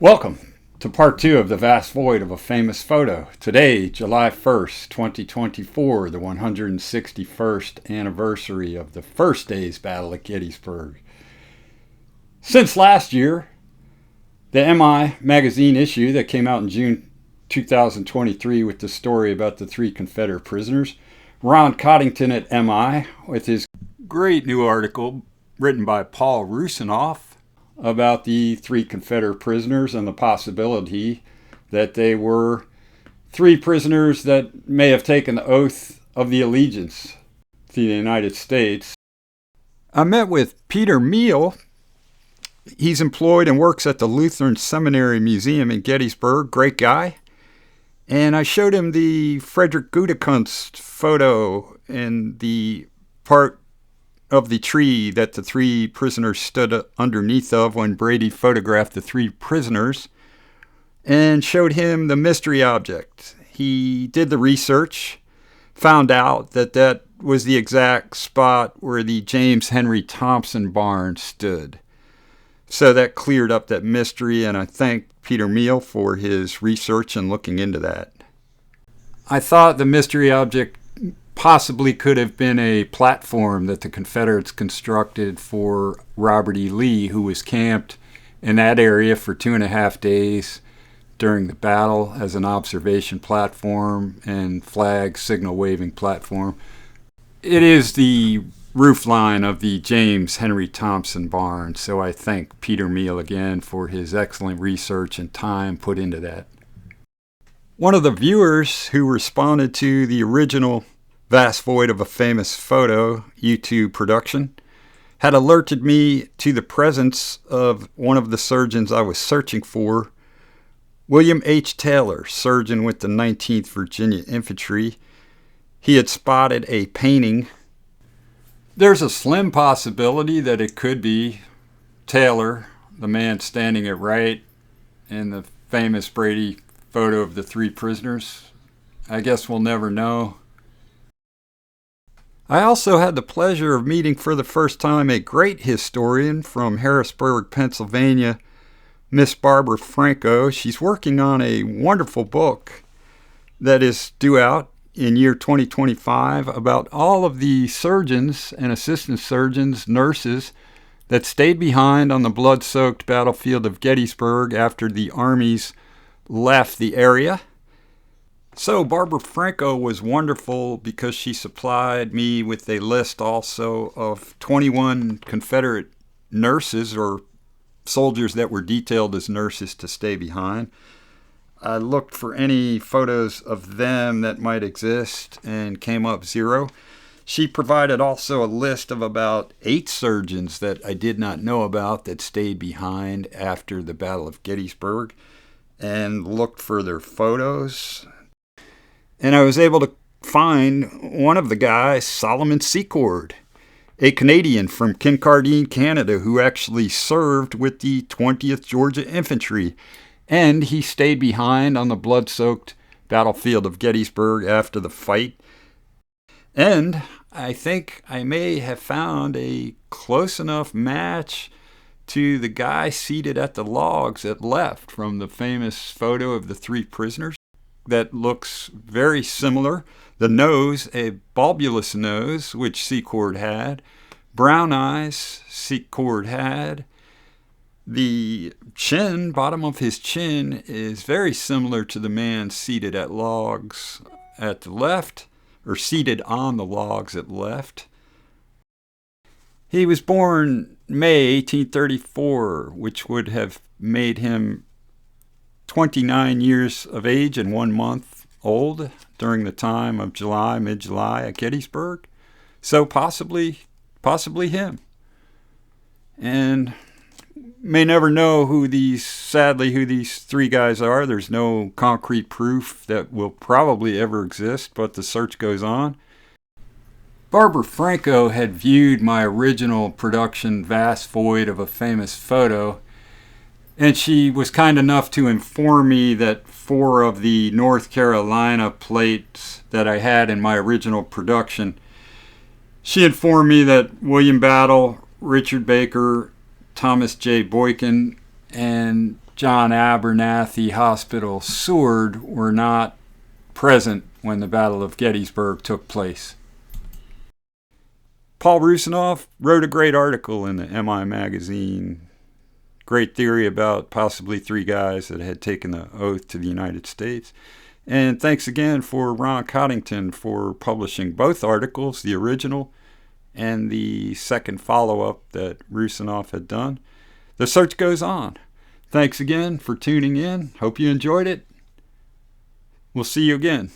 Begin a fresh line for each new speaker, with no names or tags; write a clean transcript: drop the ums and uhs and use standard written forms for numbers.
Welcome to part 2 of The Vast Void of a Famous Photo. Today, July 1st, 2024, the 161st anniversary of the first day's battle at Gettysburg. Since last year, the MI magazine issue that came out in June 2023 with the story about the 3 Confederate prisoners, Ron Coddington at MI with his great new article written by Paul Rusinoff about the 3 Confederate prisoners and the possibility that they were 3 prisoners that may have taken the oath of the allegiance to the United States. I met with Peter Meal. He's employed and works at the Lutheran Seminary Museum in Gettysburg. Great guy. And I showed him the Frederick Gutekunst photo in the part of the tree that the 3 prisoners stood underneath of when Brady photographed the 3 prisoners, and showed him the mystery object. He did the research, found out that that was the exact spot where the James Henry Thompson barn stood. So that cleared up that mystery, and I thank Peter Meal for his research and looking into that. I thought the mystery object possibly could have been a platform that the Confederates constructed for Robert E. Lee, who was camped in that area for 2.5 days during the battle as an observation platform and flag signal waving platform. It is the roofline of the James Henry Thompson barn, so I thank Peter Meal again for his excellent research and time put into that. One of the viewers who responded to the original Vast Void of a Famous Photo YouTube production had alerted me to the presence of one of the surgeons I was searching for, William H. Taylor, surgeon with the 19th Virginia Infantry. He had spotted a painting. There's a slim possibility that it could be Taylor, the man standing at right in the famous Brady photo of the 3 prisoners. I guess we'll never know. I also had the pleasure of meeting for the first time a great historian from Harrisburg, Pennsylvania, Miss Barbara Franco. She's working on a wonderful book that is due out in year 2025 about all of the surgeons and assistant surgeons, nurses that stayed behind on the blood-soaked battlefield of Gettysburg after the armies left the area. So Barbara Franco was wonderful because she supplied me with a list also of 21 Confederate nurses or soldiers that were detailed as nurses to stay behind. I looked for any photos of them that might exist and came up 0. She provided also a list of about 8 surgeons that I did not know about that stayed behind after the Battle of Gettysburg, and looked for their photos. And I was able to find one of the guys, Solomon Secord, a Canadian from Kincardine, Canada, who actually served with the 20th Georgia Infantry. And he stayed behind on the blood-soaked battlefield of Gettysburg after the fight. And I think I may have found a close enough match to the guy seated at the logs at left from the famous photo of the 3 prisoners. That looks very similar. The nose, a bulbous nose, which Secord had. Brown eyes, Secord had. The chin, bottom of his chin, is very similar to the man seated at logs at the left, or seated on the logs at left. He was born May 1834, which would have made him 29 years of age and 1 month old during the time of July, mid-July at Gettysburg. So possibly him. And may never know who these 3 guys are. There's no concrete proof that will probably ever exist, but the search goes on. Barbara Franco had viewed my original production, Vast Void of a Famous Photo, and she was kind enough to inform me that 4 of the North Carolina plates that I had in my original production, she informed me that William Battle, Richard Baker, Thomas J. Boykin, and John Abernathy Hospital, Seward, were not present when the Battle of Gettysburg took place. Paul Rusinoff wrote a great article in the MI magazine. Great theory about possibly 3 guys that had taken the oath to the United States. And thanks again for Ron Coddington for publishing both articles, the original and the second follow-up that Rusinoff had done. The search goes on. Thanks again for tuning in. Hope you enjoyed it. We'll see you again.